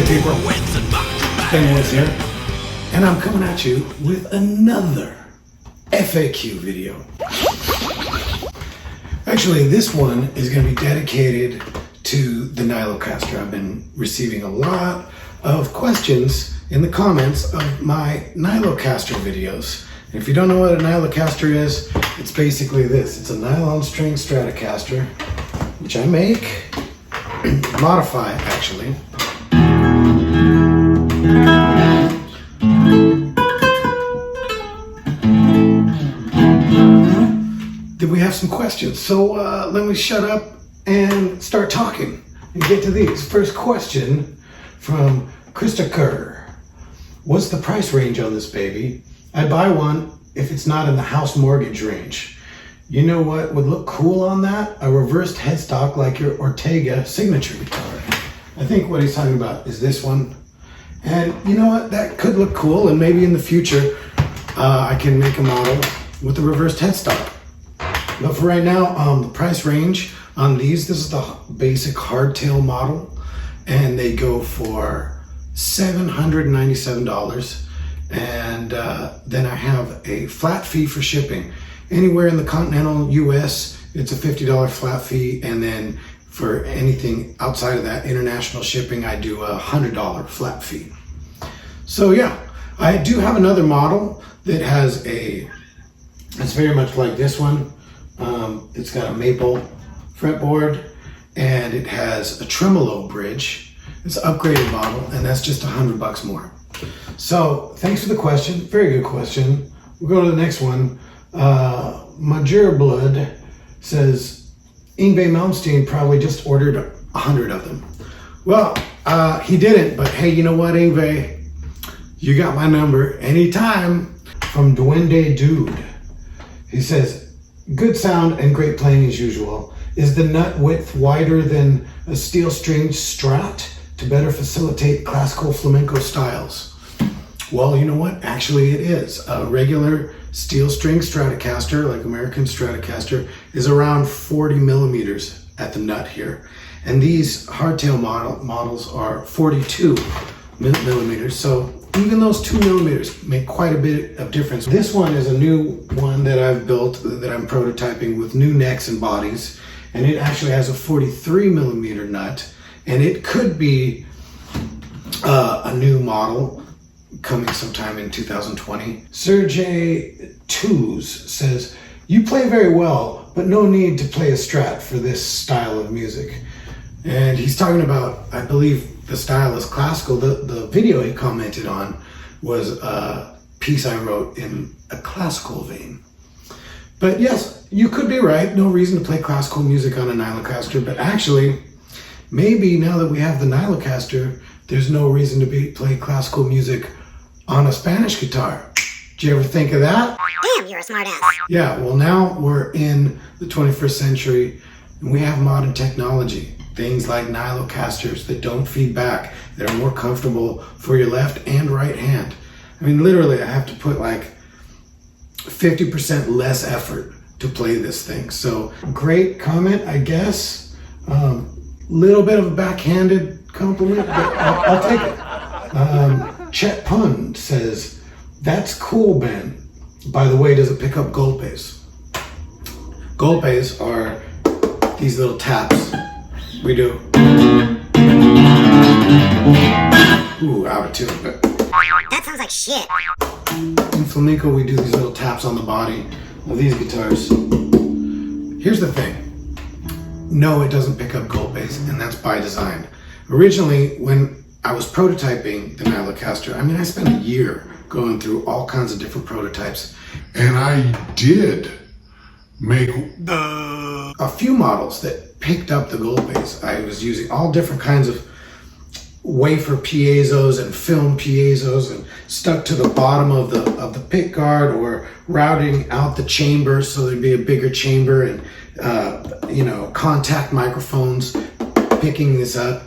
Hey people, Flametal here, and I'm coming at you with another FAQ video. Actually, this one is going to be dedicated to the Nylocaster. I've been receiving a lot of questions in the comments of my Nylocaster videos. And if you don't know what a Nylocaster is, it's basically this. It's a nylon string Stratocaster, which I make, modify actually. Then we have some questions. So let me shut up and start talking and get to these. First question from Krista Kerr. What's the price range on this baby? I'd buy one if it's not in the house mortgage range. You know what would look cool on that? A reversed headstock like your Ortega signature guitar. I think what he's talking about is this one. And you know what? That could look cool, and maybe in the future I can make a model with a reversed headstock. But for right now, the price range on these, this is the basic hardtail model, and they go for $797. And then I have a flat fee for shipping. Anywhere in the continental US, it's a $50 flat fee, and then for anything outside of that, international shipping, I do a $100 flat fee. So yeah, I do have another model that has it's very much like this one. It's got a maple fretboard, and it has a tremolo bridge. It's an upgraded model, and that's just $100 more. So thanks for the question, very good question. We'll go to the next one. Bludd says, Yngwie Malmsteen probably just ordered 100 of them. Well, he didn't, but hey, you know what, Yngwie? You got my number anytime. From Duende Dude. He says, good sound and great playing as usual. Is the nut width wider than a steel string Strat to better facilitate classical flamenco styles? Well, you know what? Actually, it is. A regular steel string Stratocaster, like American Stratocaster, is around 40 millimeters at the nut here. And these hardtail models are 42 millimeters. So even those 2 millimeters make quite a bit of difference. This one is a new one that I've built, that I'm prototyping with new necks and bodies. And it actually has a 43 millimeter nut. And it could be a new model coming sometime in 2020. Sergey Twos says, you play very well, but no need to play a Strat for this style of music. And he's talking about, I believe, the style is classical. The video he commented on was a piece I wrote in a classical vein. But yes, you could be right. No reason to play classical music on a Nylocaster, but actually, maybe now that we have the Nylocaster, there's no reason to play classical music on a Spanish guitar. Did you ever think of that? Damn, you're a smartass. Yeah, well now we're in the 21st century and we have modern technology. Things like Nylocasters that don't feed back, that are more comfortable for your left and right hand. I mean, literally I have to put like 50% less effort to play this thing. So great comment, I guess. Little bit of a backhanded compliment, but I'll take it. Chet Pund says, that's cool, Ben. By the way, does it pick up golpes? Golpes are these little taps. We do. Ooh, out of tune, but that sounds like shit. in flamenco, we do these little taps on the body of these guitars. Here's the thing. No, it doesn't pick up golpes, and that's by design. Originally, when I was prototyping the Nylocaster, I mean, I spent a year going through all kinds of different prototypes, and I did make a few models that picked up the golpes. I was using all different kinds of wafer piezos and film piezos and stuck to the bottom of the pick guard, or routing out the chamber so there'd be a bigger chamber, and contact microphones picking this up.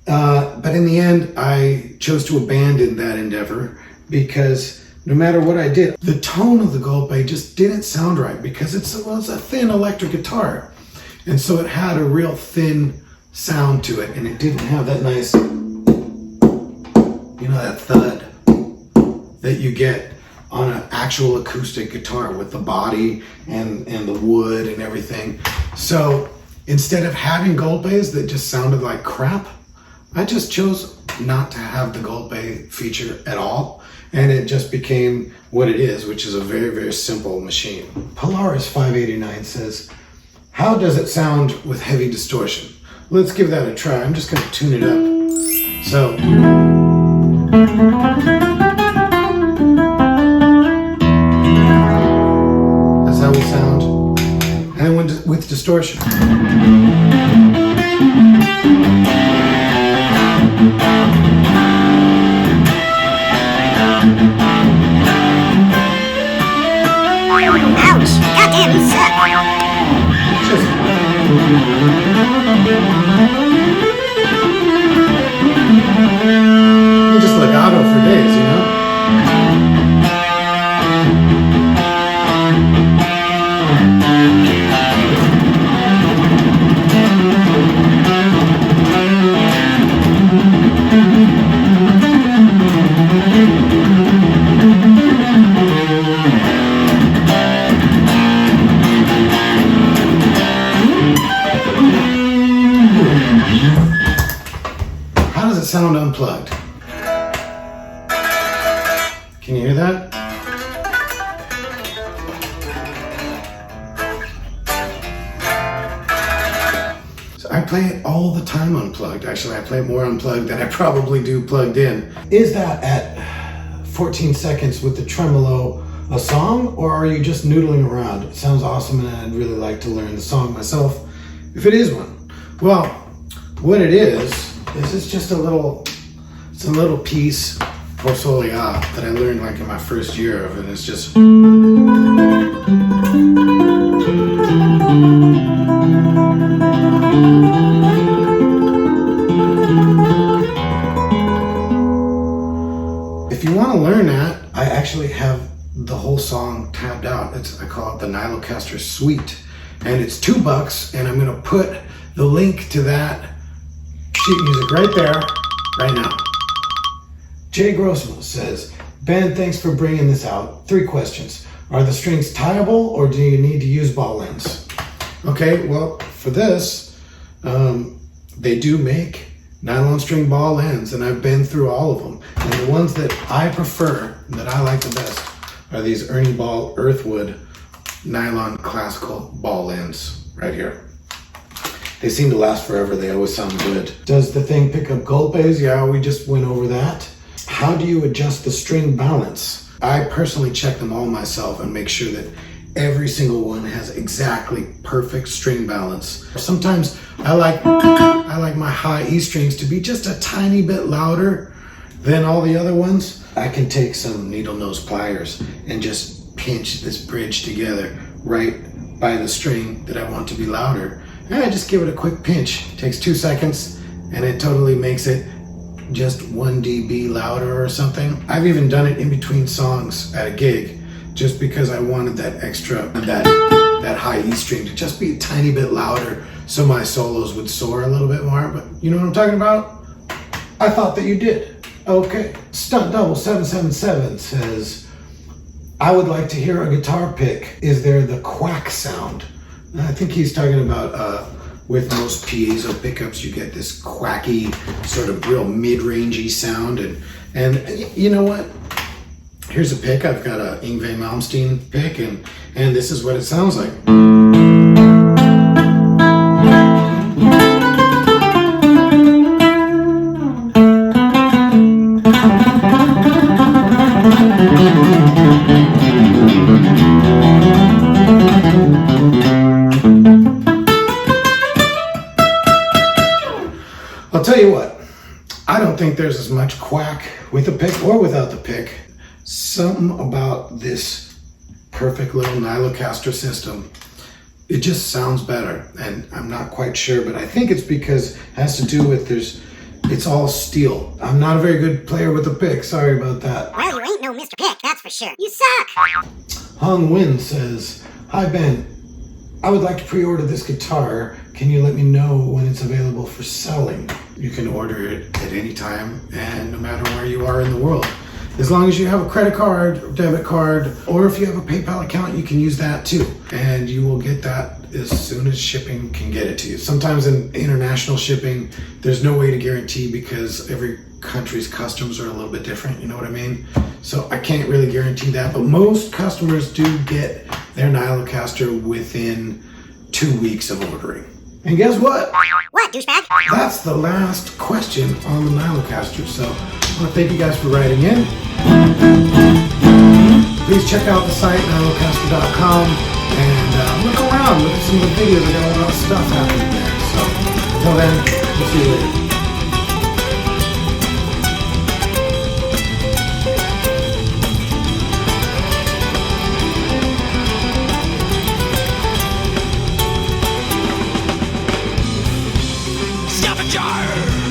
But in the end, I chose to abandon that endeavor because no matter what I did, the tone of the golpe just didn't sound right, because it's a thin electric guitar. And so it had a real thin sound to it, and it didn't have that nice You know, that thud that you get on an actual acoustic guitar with the body and the wood and everything. So instead of having golpes that just sounded like crap, I just chose not to have the golpe feature at all. And it just became what it is, which is a very, very simple machine. Polaris 589 says, how does it sound with heavy distortion? Let's give that a try. I'm just gonna tune it up. So, that's how we sound. And with distortion. Ouch! Goddamn, you suck! You just legato for days, you know? How does it sound unplugged? Can you hear that? So I play it all the time unplugged. Actually, I play it more unplugged than I probably do plugged in. Is that at 14 seconds with the tremolo a song, or are you just noodling around? It sounds awesome and I'd really like to learn the song myself, if it is one. Well, what it is it's just a little piece for Solia that I learned like in my first year of, and it's just. If you want to learn that, I actually have the whole song tabbed out. I call it the Nylocaster Suite, and it's $2, and I'm gonna put the link to that sheet music right there, right now. Jay Grossman says, Ben, thanks for bringing this out. 3 questions. Are the strings tieable, or do you need to use ball ends? Okay, well, for this, they do make nylon string ball ends, and I've been through all of them. And the ones that I prefer, that I like the best, are these Ernie Ball Earthwood nylon classical ball ends right here. They seem to last forever. They always sound good. Does the thing pick up golpes? Yeah, we just went over that. How do you adjust the string balance? I personally check them all myself and make sure that every single one has exactly perfect string balance. Sometimes I like my high E strings to be just a tiny bit louder than all the other ones. I can take some needle nose pliers and just pinch this bridge together right by the string that I want to be louder. And I just give it a quick pinch. It takes 2 seconds and it totally makes it just 1 dB louder or something. I've even done it in between songs at a gig just because I wanted that extra, that high E string to just be a tiny bit louder so my solos would soar a little bit more. But you know what I'm talking about? I thought that you did. Okay. Stunt Double 777 says, I would like to hear a guitar pick. Is there the quack sound? I think he's talking about with most piezo pickups, you get this quacky, sort of real mid-rangey sound. And you know what? Here's a pick. I've got a Yngwie Malmsteen pick, and this is what it sounds like. I'll tell you what, I don't think there's as much quack with the pick or without the pick. Something about this perfect little Nylocaster system, it just sounds better. And I'm not quite sure, but I think it's because it has to do with it's all steel. I'm not a very good player with the pick, sorry about that. Well, you ain't no Mr. Pick, that's for sure. You suck! Hung Win says, hi Ben, I would like to pre-order this guitar. Can you let me know when it's available for selling? You can order it at any time and no matter where you are in the world. As long as you have a credit card, debit card, or if you have a PayPal account, you can use that too. And you will get that as soon as shipping can get it to you. Sometimes in international shipping, there's no way to guarantee because every country's customs are a little bit different, you know what I mean? So I can't really guarantee that, but most customers do get their Nylocaster within 2 weeks of ordering. And guess what? What, douchebag? That's the last question on the Nylocaster. So I want to thank you guys for writing in. Please check out the site, nylocaster.com, and look around, look at some of the videos. I got a lot of stuff happening there. So until then, we'll see you later. Jar!